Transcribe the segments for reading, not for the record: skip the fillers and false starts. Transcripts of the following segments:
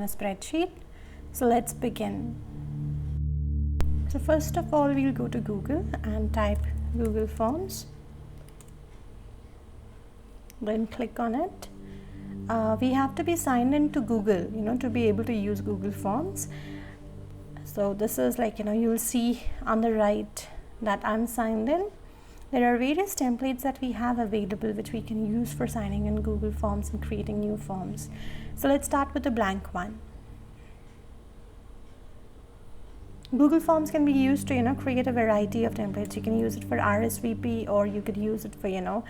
a spreadsheet. So let's begin. So first of all, we'll go to Google and type Google Forms. Then click on it. We have to be signed into Google, to be able to use Google Forms. So this is like, you'll see on the right that I'm signed in. There are various templates that we have available which we can use for signing in Google Forms and creating new forms. So let's start with a blank one. Google Forms can be used to, create a variety of templates. You can use it for RSVP, or you could use it for,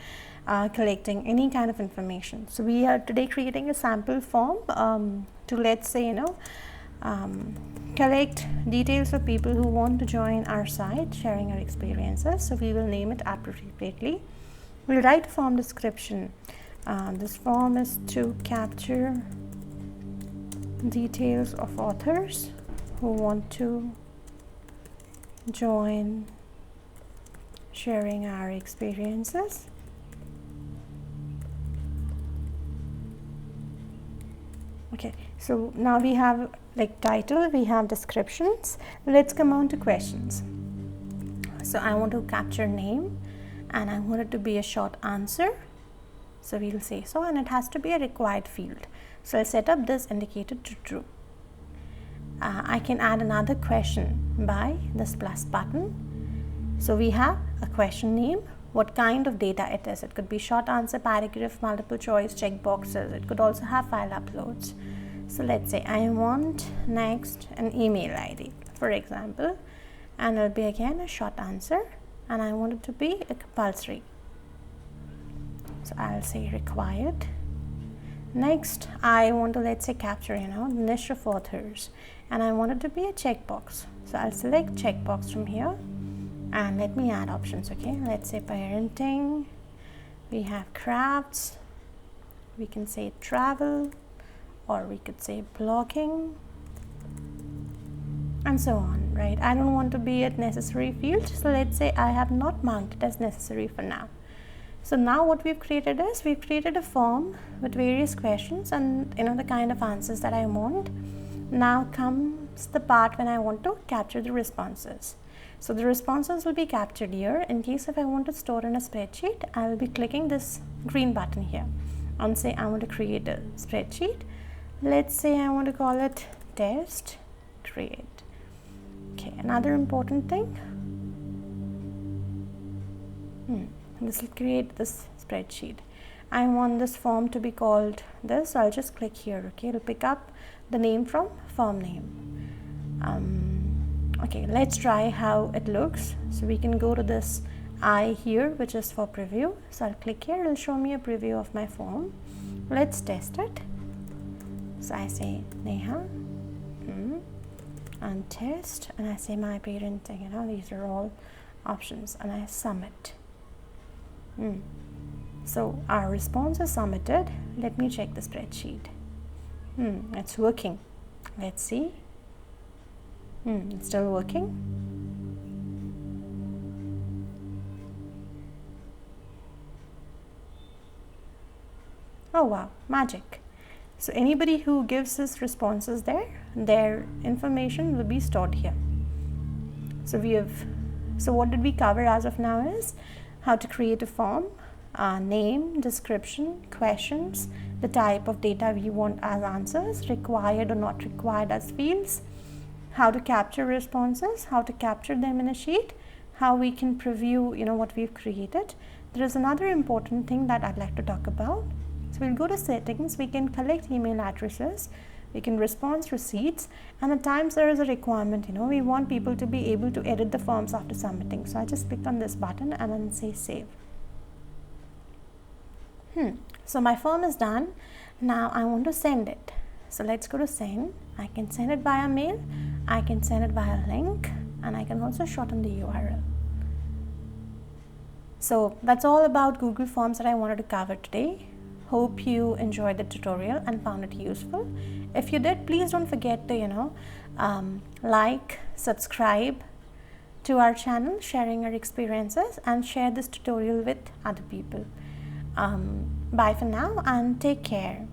collecting any kind of information. So we are today creating a sample form to, let's say, collect details of people who want to join our site, sharing our experiences. So we will name it appropriately. We'll write a form description. This form is to capture details of authors who want to join sharing our experiences. Okay, so now we have like title, we have descriptions. Let's come on to questions. So I want to capture name and I want it to be a short answer. So we'll say so, and it has to be a required field. So I'll set up this indicated to true. I can add another question by this plus button. So we have a question name, what kind of data it is. It could be short answer, paragraph, multiple choice, check boxes. It could also have file uploads. So let's say I want next an email ID, for example, and it'll be again a short answer, and I want it to be a compulsory. So I'll say required. Next, I want to, let's say, capture, the list of authors, and I want it to be a checkbox. So I'll select checkbox from here, and let me add options. Okay, let's say parenting, we have crafts, we can say travel, or we could say blogging, and so on, right? I don't want to be at necessary field, so let's say I have not marked it as necessary for now. So now what we've created is, we've created a form with various questions and the kind of answers that I want. Now comes the part when I want to capture the responses. So the responses will be captured here. In case if I want to store in a spreadsheet, I will be clicking this green button here and say I want to create a spreadsheet. Let's say I want to call it test create. Okay, another important thing. This will create this spreadsheet. I want this form to be called this, so I'll just click here. Okay, it'll pick up the name from form name. Okay, let's try how it looks. So we can go to this eye here, which is for preview. So I'll click here, it'll show me a preview of my form. Let's test it. So I say Neha and test, and I say my parenting, these are all options, and I submit. So our response is submitted. Let me check the spreadsheet. It's working. Let's see. It's still working. Oh wow, magic. So anybody who gives us responses there, their information will be stored here. So what did we cover as of now is how to create a form, name, description, questions, the type of data we want as answers, required or not required as fields, how to capture responses, how to capture them in a sheet, how we can preview, what we've created. There is another important thing that I'd like to talk about. So we'll go to settings, we can collect email addresses, we can response receipts, and at times there is a requirement, we want people to be able to edit the forms after submitting. So I just click on this button and then say save. So my form is done. Now I want to send it. So let's go to send. I can send it via mail, I can send it via link, and I can also shorten the URL. So that's all about Google Forms that I wanted to cover today. Hope you enjoyed the tutorial and found it useful. If you did, please don't forget to, like, subscribe to our channel, Sharing Our Experiences, and share this tutorial with other people. Bye for now and take care.